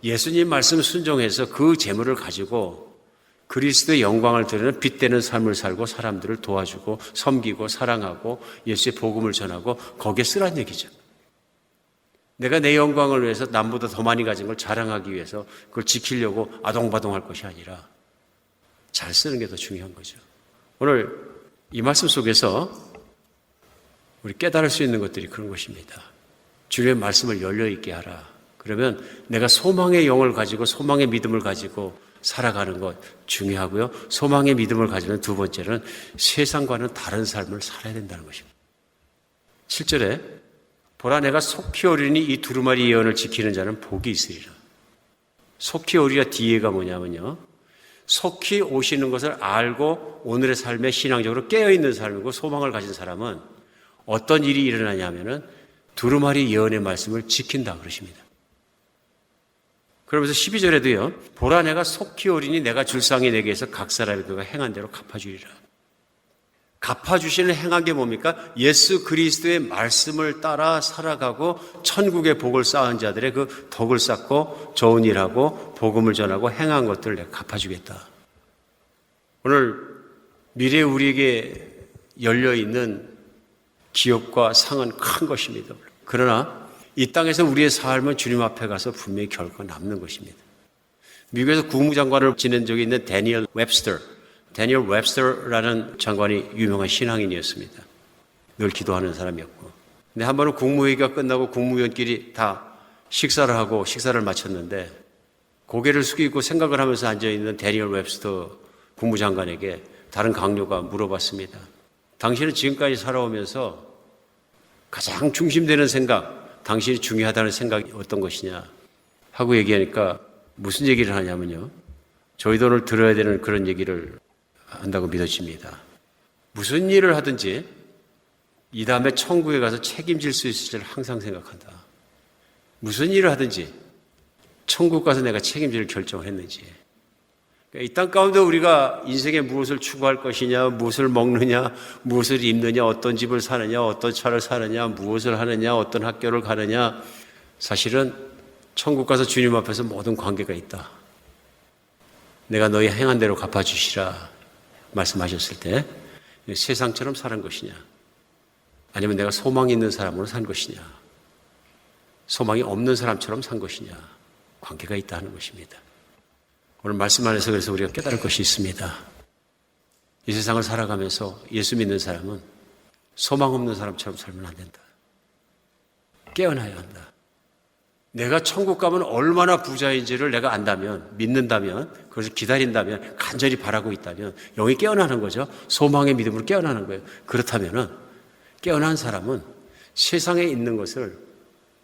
예수님 말씀 순종해서 그 재물을 가지고 그리스도의 영광을 드리는 빛되는 삶을 살고 사람들을 도와주고 섬기고 사랑하고 예수의 복음을 전하고 거기에 쓰란 얘기죠. 내가 내 영광을 위해서 남보다 더 많이 가진 걸 자랑하기 위해서 그걸 지키려고 아동바동할 것이 아니라 잘 쓰는 게 더 중요한 거죠. 오늘 이 말씀 속에서 우리 깨달을 수 있는 것들이 그런 것입니다. 주님의 말씀을 열려있게 하라. 그러면 내가 소망의 영을 가지고 소망의 믿음을 가지고 살아가는 것 중요하고요. 소망의 믿음을 가지는 두 번째는 세상과는 다른 삶을 살아야 된다는 것입니다. 7절에 보라 내가 속히 오리니 이 두루마리 예언을 지키는 자는 복이 있으리라. 속히 오리라 뒤에가 뭐냐면요. 속히 오시는 것을 알고 오늘의 삶에 신앙적으로 깨어있는 삶이고 소망을 가진 사람은 어떤 일이 일어나냐면은 두루마리 예언의 말씀을 지킨다 그러십니다. 그러면서 12절에도요. 보라 내가 속히 오리니 내가 줄 상이 내게서 각 사람이 그가 행한 대로 갚아주리라. 갚아주시는 행한 게 뭡니까? 예수 그리스도의 말씀을 따라 살아가고 천국의 복을 쌓은 자들의 그 덕을 쌓고 좋은 일하고 복음을 전하고 행한 것들을 내가 갚아주겠다. 오늘 미래에 우리에게 열려있는 기업과 상은 큰 것입니다. 그러나 이 땅에서 우리의 삶은 주님 앞에 가서 분명히 결코 남는 것입니다. 미국에서 국무장관을 지낸 적이 있는 데니얼 웹스터라는 장관이 유명한 신앙인이었습니다. 늘 기도하는 사람이었고. 근데 한 번은 국무회의가 끝나고 국무위원끼리 다 식사를 하고 식사를 마쳤는데 고개를 숙이고 생각을 하면서 앉아있는 데니얼 웹스터 국무장관에게 다른 강요가 물어봤습니다. 당신은 지금까지 살아오면서 가장 중심되는 생각, 당신이 중요하다는 생각이 어떤 것이냐 하고 얘기하니까 무슨 얘기를 하냐면요. 저희도 오늘 들어야 되는 그런 얘기를 한다고 믿어집니다. 무슨 일을 하든지 이 다음에 천국에 가서 책임질 수 있을지를 항상 생각한다. 무슨 일을 하든지 천국 가서 내가 책임질 결정을 했는지. 이 땅 가운데 우리가 인생에 무엇을 추구할 것이냐, 무엇을 먹느냐, 무엇을 입느냐, 어떤 집을 사느냐, 어떤 차를 사느냐, 무엇을 하느냐, 어떤 학교를 가느냐. 사실은 천국 가서 주님 앞에서 모든 관계가 있다. 내가 너희 행한 대로 갚아주시라 말씀하셨을 때 세상처럼 사는 것이냐 아니면 내가 소망이 있는 사람으로 산 것이냐 소망이 없는 사람처럼 산 것이냐 관계가 있다는 것입니다. 오늘 말씀 안에서 그래서 우리가 깨달을 것이 있습니다. 이 세상을 살아가면서 예수 믿는 사람은 소망 없는 사람처럼 살면 안 된다. 깨어나야 한다. 내가 천국 가면 얼마나 부자인지를 내가 안다면, 믿는다면, 그것을 기다린다면, 간절히 바라고 있다면 영이 깨어나는 거죠. 소망의 믿음으로 깨어나는 거예요. 그렇다면은 깨어난 사람은 세상에 있는 것을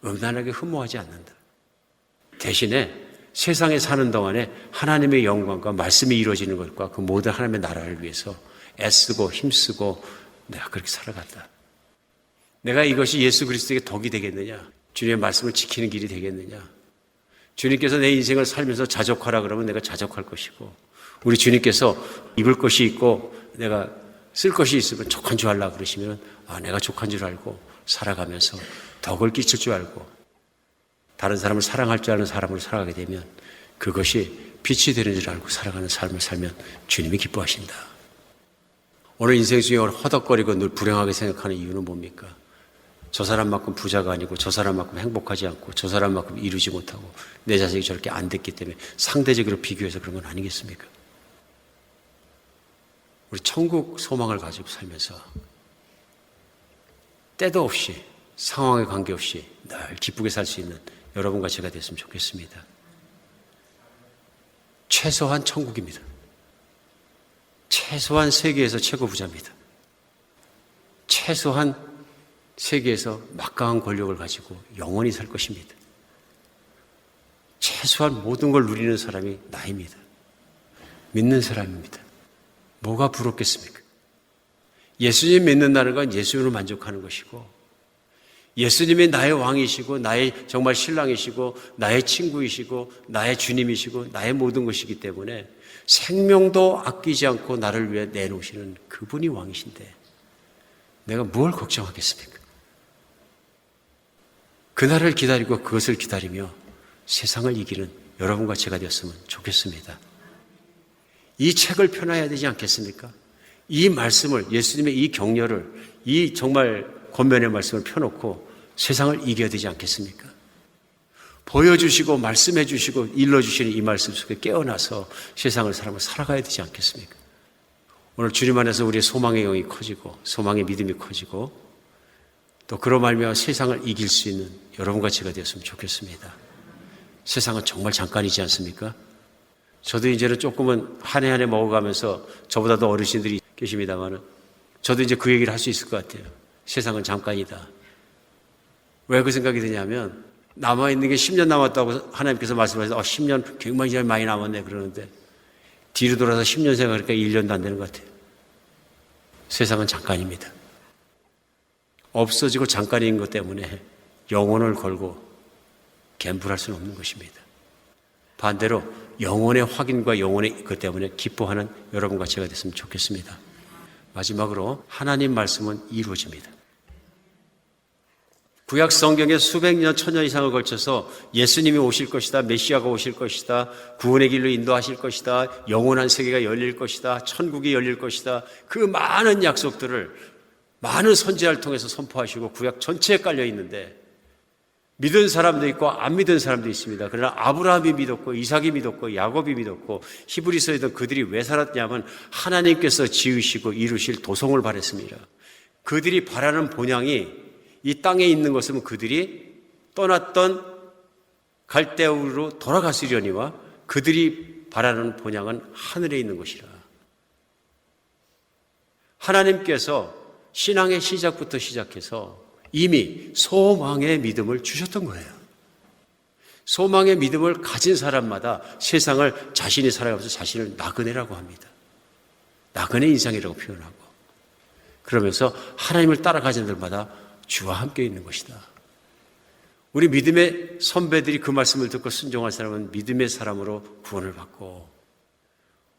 음란하게 흠모하지 않는다. 대신에 세상에 사는 동안에 하나님의 영광과 말씀이 이루어지는 것과 그 모든 하나님의 나라를 위해서 애쓰고 힘쓰고 내가 그렇게 살아간다. 내가 이것이 예수 그리스도에게 덕이 되겠느냐? 주님의 말씀을 지키는 길이 되겠느냐? 주님께서 내 인생을 살면서 자족하라 그러면 내가 자족할 것이고 우리 주님께서 입을 것이 있고 내가 쓸 것이 있으면 족한 줄 알라 그러시면 내가 족한 줄 알고 살아가면서 덕을 끼칠 줄 알고 다른 사람을 사랑할 줄 아는 사람으로 살아가게 되면 그것이 빛이 되는 줄 알고 살아가는 삶을 살면 주님이 기뻐하신다. 오늘 인생 중에 허덕거리고 늘 불행하게 생각하는 이유는 뭡니까? 저 사람만큼 부자가 아니고 저 사람만큼 행복하지 않고 저 사람만큼 이루지 못하고 내 자식이 저렇게 안 됐기 때문에 상대적으로 비교해서 그런 건 아니겠습니까? 우리 천국 소망을 가지고 살면서 때도 없이 상황에 관계없이 늘 기쁘게 살 수 있는 여러분과 제가 됐으면 좋겠습니다. 최소한 천국입니다. 최소한 세계에서 최고 부자입니다. 최소한 세계에서 막강한 권력을 가지고 영원히 살 것입니다. 최소한 모든 걸 누리는 사람이 나입니다. 믿는 사람입니다. 뭐가 부럽겠습니까? 예수님 믿는다는 건 예수님으로 만족하는 것이고, 예수님이 나의 왕이시고 나의 정말 신랑이시고 나의 친구이시고 나의 주님이시고 나의 모든 것이기 때문에 생명도 아끼지 않고 나를 위해 내놓으시는 그분이 왕이신데 내가 뭘 걱정하겠습니까? 그날을 기다리고 그것을 기다리며 세상을 이기는 여러분과 제가 되었으면 좋겠습니다. 이 책을 펴놔야 되지 않겠습니까? 이 말씀을, 예수님의 이 격려를, 이 정말 권면의 말씀을 펴놓고 세상을 이겨야 되지 않겠습니까? 보여주시고 말씀해 주시고 일러주시는 이 말씀 속에 깨어나서 세상을 살아가야 되지 않겠습니까? 오늘 주님 안에서 우리의 소망의 영이 커지고 소망의 믿음이 커지고 또 그로 말미암아 세상을 이길 수 있는 여러분과 제가 되었으면 좋겠습니다. 세상은 정말 잠깐이지 않습니까? 저도 이제는 조금은 한 해 한 해 먹어가면서 저보다 더 어르신들이 계십니다만 저도 이제 그 얘기를 할 수 있을 것 같아요. 세상은 잠깐이다. 왜 그 생각이 드냐면 남아있는 게 10년 남았다고 하나님께서 말씀하셔서 10년 굉장히 많이 남았네 그러는데 뒤로 돌아서 10년 생각하니까 1년도 안 되는 것 같아요. 세상은 잠깐입니다. 없어지고 잠깐인 것 때문에 영혼을 걸고 갬블할 수는 없는 것입니다. 반대로 영혼의 확인과 영혼의 것 때문에 기뻐하는 여러분과 제가 됐으면 좋겠습니다. 마지막으로 하나님 말씀은 이루어집니다. 구약 성경에 수백 년, 천년 이상을 걸쳐서 예수님이 오실 것이다, 메시아가 오실 것이다, 구원의 길로 인도하실 것이다, 영원한 세계가 열릴 것이다, 천국이 열릴 것이다, 그 많은 약속들을 많은 선지자를 통해서 선포하시고 구약 전체에 깔려 있는데 믿은 사람도 있고 안 믿은 사람도 있습니다. 그러나 아브라함이 믿었고 이삭이 믿었고 야곱이 믿었고 히브리서에도 그들이 왜 살았냐면 하나님께서 지으시고 이루실 도성을 바랬습니다. 그들이 바라는 본향이 이 땅에 있는 것은 그들이 떠났던 갈대우로 돌아가시려니와 그들이 바라는 본향은 하늘에 있는 것이라. 하나님께서 신앙의 시작부터 시작해서 이미 소망의 믿음을 주셨던 거예요. 소망의 믿음을 가진 사람마다 세상을 자신이 살아가면서 자신을 나그네라고 합니다. 나그네 인생이라고 표현하고 그러면서 하나님을 따라가는 자들마다 주와 함께 있는 것이다. 우리 믿음의 선배들이 그 말씀을 듣고 순종할 사람은 믿음의 사람으로 구원을 받고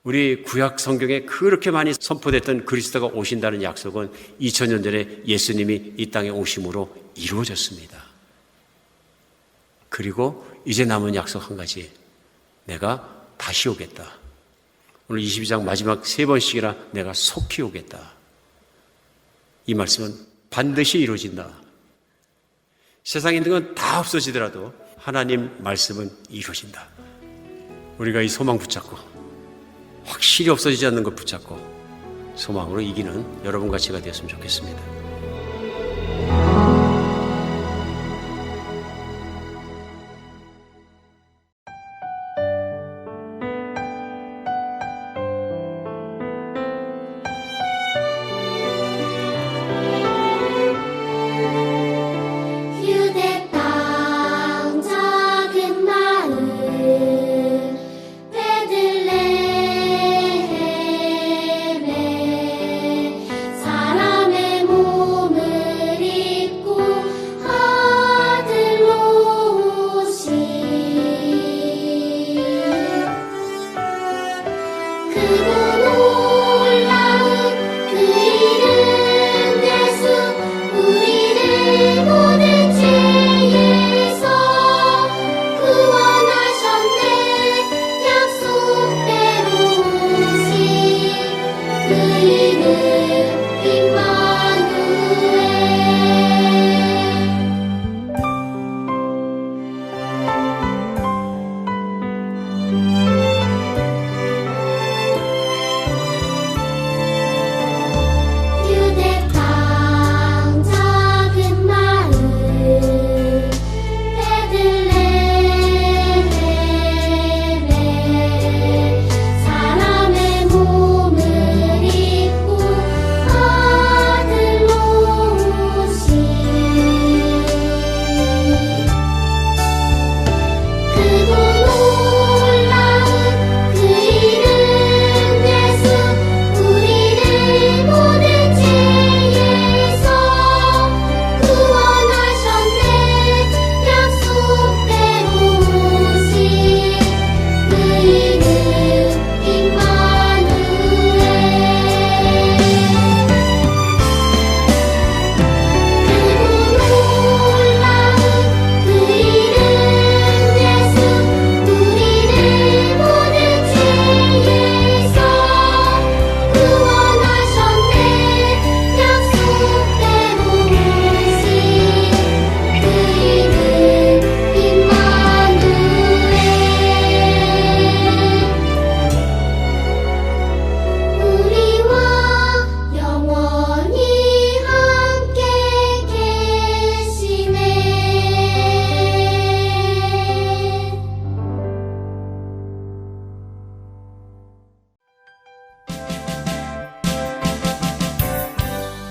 우리 구약 성경에 그렇게 많이 선포됐던 그리스도가 오신다는 약속은 2000년 전에 예수님이 이 땅에 오심으로 이루어졌습니다. 그리고 이제 남은 약속 한 가지, 내가 다시 오겠다. 오늘 22장 마지막 3번씩이나 내가 속히 오겠다. 이 말씀은 반드시 이루어진다. 세상에 있는 건 다 없어지더라도 하나님 말씀은 이루어진다. 우리가 이 소망 붙잡고 확실히 없어지지 않는 것 붙잡고 소망으로 이기는 여러분과 제가 되었으면 좋겠습니다. 사람의 몸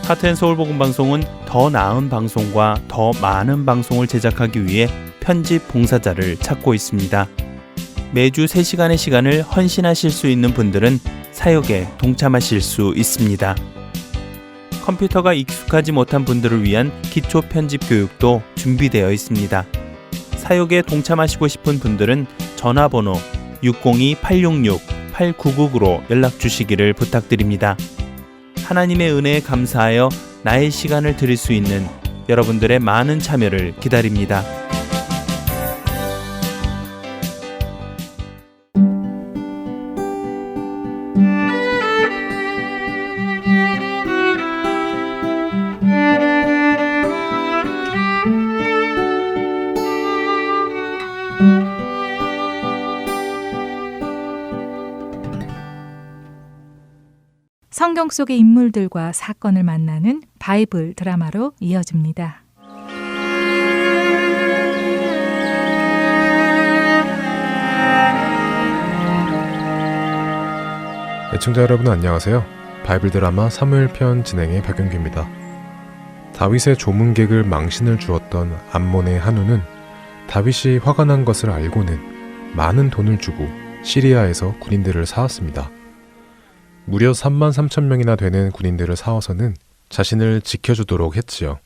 하트앤서울 복음방송은 더 나은 방송과 더 많은 방송을 제작하기 위해 편집 봉사자를 찾고 있습니다. 매주 3시간의 시간을 헌신하실 수 있는 분들은 사역에 동참하실 수 있습니다. 컴퓨터가 익숙하지 못한 분들을 위한 기초 편집 교육도 준비되어 있습니다. 사역에 동참하시고 싶은 분들은 전화번호 602-866-8999로 연락 주시기를 부탁드립니다. 하나님의 은혜에 감사하여 나의 시간을 드릴 수 있는 여러분들의 많은 참여를 기다립니다. 성경 속의 인물들과 사건을 만나는 바이블 드라마로 이어집니다. 애청자 여러분 안녕하세요. 바이블 드라마 사무엘편 진행의 박영규입니다. 다윗의 조문객을 망신을 주었던 암몬의 한우는 다윗이 화가 난 것을 알고는 많은 돈을 주고 시리아에서 군인들을 사왔습니다. 무려 33,000명이나 되는 군인들을 사와서는 자신을 지켜주도록 했지요.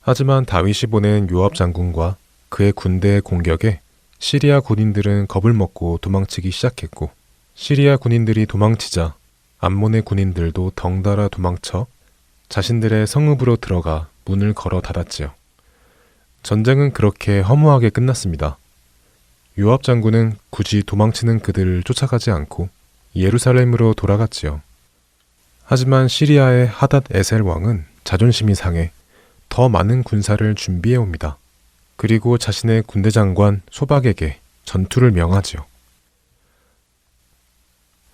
하지만 다윗이 보낸 요압 장군과 그의 군대의 공격에 시리아 군인들은 겁을 먹고 도망치기 시작했고, 시리아 군인들이 도망치자 암몬의 군인들도 덩달아 도망쳐 자신들의 성읍으로 들어가 문을 걸어 닫았지요. 전쟁은 그렇게 허무하게 끝났습니다. 요압 장군은 굳이 도망치는 그들을 쫓아가지 않고 예루살렘으로 돌아갔지요. 하지만 시리아의 하닷 에셀 왕은 자존심이 상해 더 많은 군사를 준비해 옵니다. 그리고 자신의 군대 장관 소박에게 전투를 명하지요.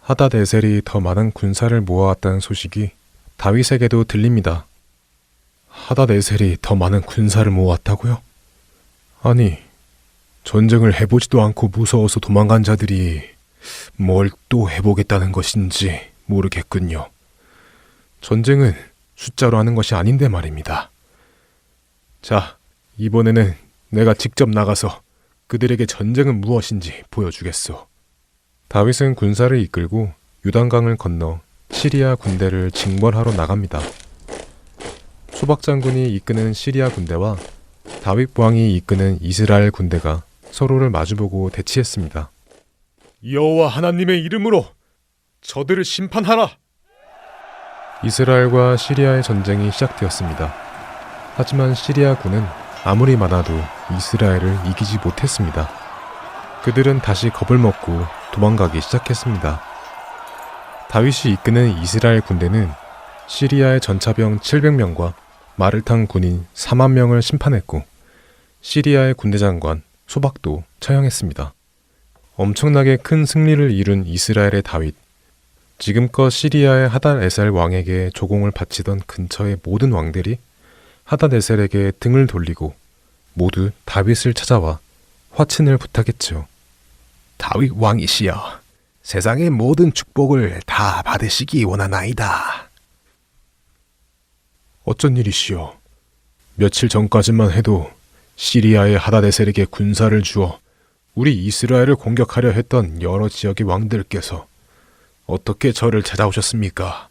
하닷 에셀이 더 많은 군사를 모아왔다는 소식이 다윗에게도 들립니다. 하닷 에셀이 더 많은 군사를 모았다고요? 아니, 전쟁을 해보지도 않고 무서워서 도망간 자들이 뭘 또 해보겠다는 것인지 모르겠군요. 전쟁은 숫자로 하는 것이 아닌데 말입니다. 자, 이번에는 내가 직접 나가서 그들에게 전쟁은 무엇인지 보여주겠소. 다윗은 군사를 이끌고 요단강을 건너 시리아 군대를 징벌하러 나갑니다. 소박 장군이 이끄는 시리아 군대와 다윗 왕이 이끄는 이스라엘 군대가 서로를 마주보고 대치했습니다. 여호와 하나님의 이름으로 저들을 심판하라! 이스라엘과 시리아의 전쟁이 시작되었습니다. 하지만 시리아 군은 아무리 많아도 이스라엘을 이기지 못했습니다. 그들은 다시 겁을 먹고 도망가기 시작했습니다. 다윗이 이끄는 이스라엘 군대는 시리아의 전차병 700명과 말을 탄 군인 4만 명을 심판했고, 시리아의 군대 장관 소박도 처형했습니다. 엄청나게 큰 승리를 이룬 이스라엘의 다윗. 지금껏 시리아의 하닷 에셀 왕에게 조공을 바치던 근처의 모든 왕들이 하닷 에셀에게 등을 돌리고 모두 다윗을 찾아와 화친을 부탁했죠. 다윗 왕이시여, 세상의 모든 축복을 다 받으시기 원하나이다. 어쩐 일이시여? 며칠 전까지만 해도 시리아의 하닷 에셀에게 군사를 주어 우리 이스라엘을 공격하려 했던 여러 지역의 왕들께서 어떻게 저를 찾아오셨습니까?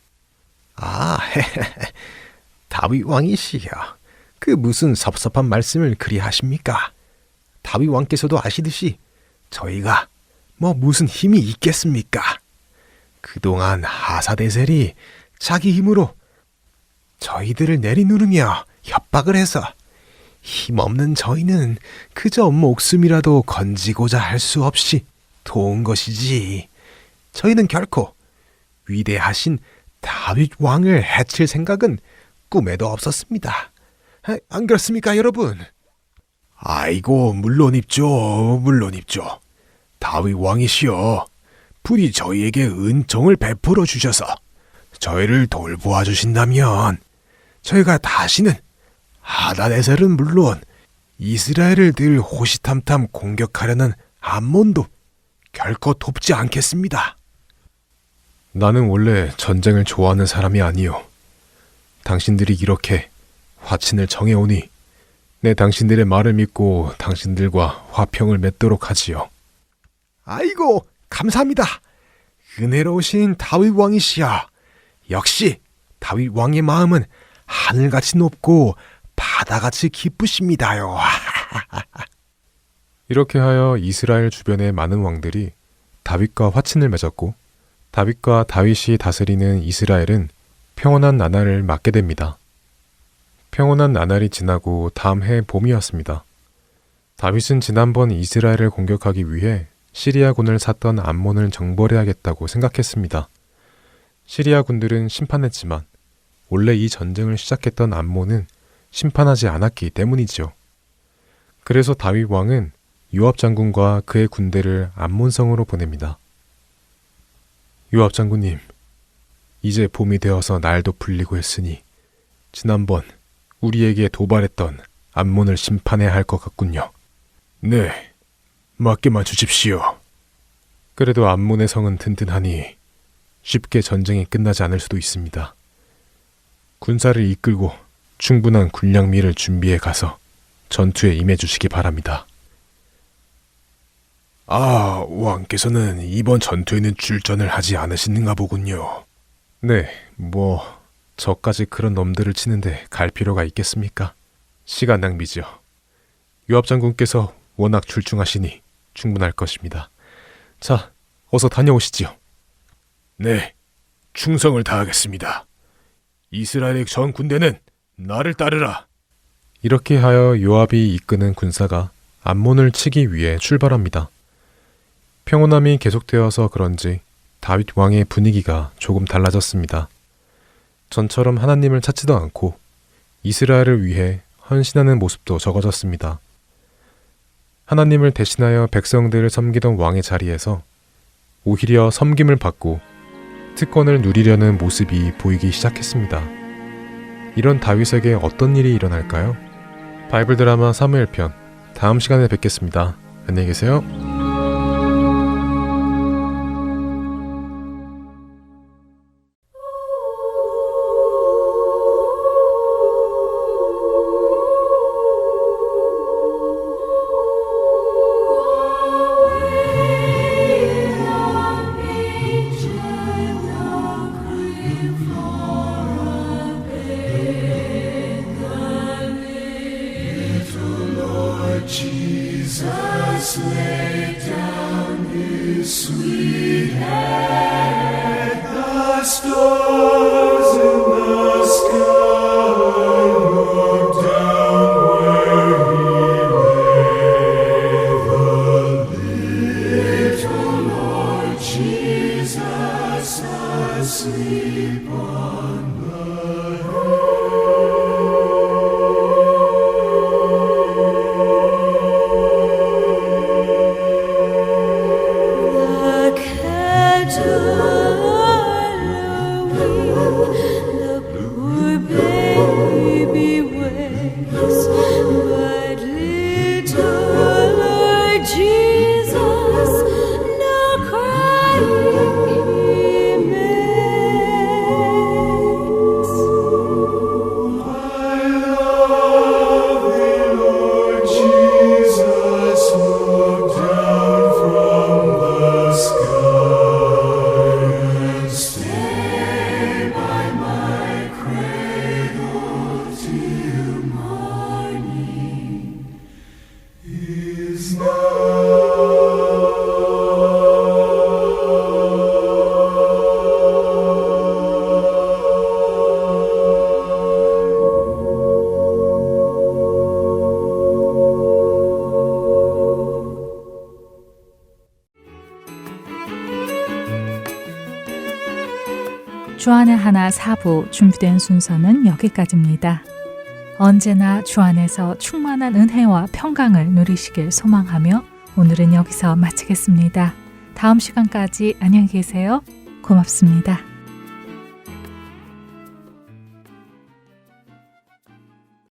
다윗 왕이시여, 그 무슨 섭섭한 말씀을 그리 하십니까? 다윗 왕께서도 아시듯이 저희가 무슨 힘이 있겠습니까? 그동안 하사데셀이 자기 힘으로 저희들을 내리누르며 협박을 해서 힘없는 저희는 그저 목숨이라도 건지고자 할 수 없이 도운 것이지, 저희는 결코 위대하신 다윗 왕을 해칠 생각은 꿈에도 없었습니다. 안 그렇습니까, 여러분? 아이고, 물론입죠. 다윗 왕이시여, 부디 저희에게 은총을 베풀어 주셔서 저희를 돌보아 주신다면 저희가 다시는 하닷 에셀은 물론 이스라엘을 늘 호시탐탐 공격하려는 암몬도 결코 돕지 않겠습니다. 나는 원래 전쟁을 좋아하는 사람이 아니요, 당신들이 이렇게 화친을 정해오니 내 당신들의 말을 믿고 당신들과 화평을 맺도록 하지요. 아이고, 감사합니다. 은혜로우신 다윗 왕이시여. 역시 다윗 왕의 마음은 하늘같이 높고 바다같이 기쁘십니다요. 이렇게 하여 이스라엘 주변의 많은 왕들이 다윗과 화친을 맺었고 다윗과 다윗이 다스리는 이스라엘은 평온한 나날을 맞게 됩니다. 평온한 나날이 지나고 다음 해 봄이었습니다. 다윗은 지난번 이스라엘을 공격하기 위해 시리아군을 샀던 암몬을 정벌해야겠다고 생각했습니다. 시리아 군들은 심판했지만 원래 이 전쟁을 시작했던 암몬은 심판하지 않았기 때문이지요. 그래서 다윗 왕은 요압 장군과 그의 군대를 암몬성으로 보냅니다. 요압 장군님, 이제 봄이 되어서 날도 풀리고 했으니 지난번 우리에게 도발했던 암몬을 심판해야 할 것 같군요. 네, 맡겨만 주십시오. 그래도 암몬의 성은 튼튼하니 쉽게 전쟁이 끝나지 않을 수도 있습니다. 군사를 이끌고 충분한 군량미를 준비해 가서 전투에 임해 주시기 바랍니다. 아, 왕께서는 이번 전투에는 출전을 하지 않으시는가 보군요. 네, 저까지 그런 놈들을 치는데 갈 필요가 있겠습니까? 시간 낭비죠. 요압 장군께서 워낙 출중하시니 충분할 것입니다. 자, 어서 다녀오시지요. 네, 충성을 다하겠습니다. 이스라엘의 전 군대는 나를 따르라. 이렇게 하여 요압이 이끄는 군사가 암몬을 치기 위해 출발합니다. 평온함이 계속되어서 그런지 다윗 왕의 분위기가 조금 달라졌습니다. 전처럼 하나님을 찾지도 않고 이스라엘을 위해 헌신하는 모습도 적어졌습니다. 하나님을 대신하여 백성들을 섬기던 왕의 자리에서 오히려 섬김을 받고 특권을 누리려는 모습이 보이기 시작했습니다. 이런 다윗에게 어떤 일이 일어날까요? 바이블 드라마 사무엘편 다음 시간에 뵙겠습니다. 안녕히 계세요. 주안의 하나 4부 준비된 순서는 여기까지입니다. 언제나 주 안에서 충만한 은혜와 평강을 누리시길 소망하며 오늘은 여기서 마치겠습니다. 다음 시간까지 안녕히 계세요. 고맙습니다.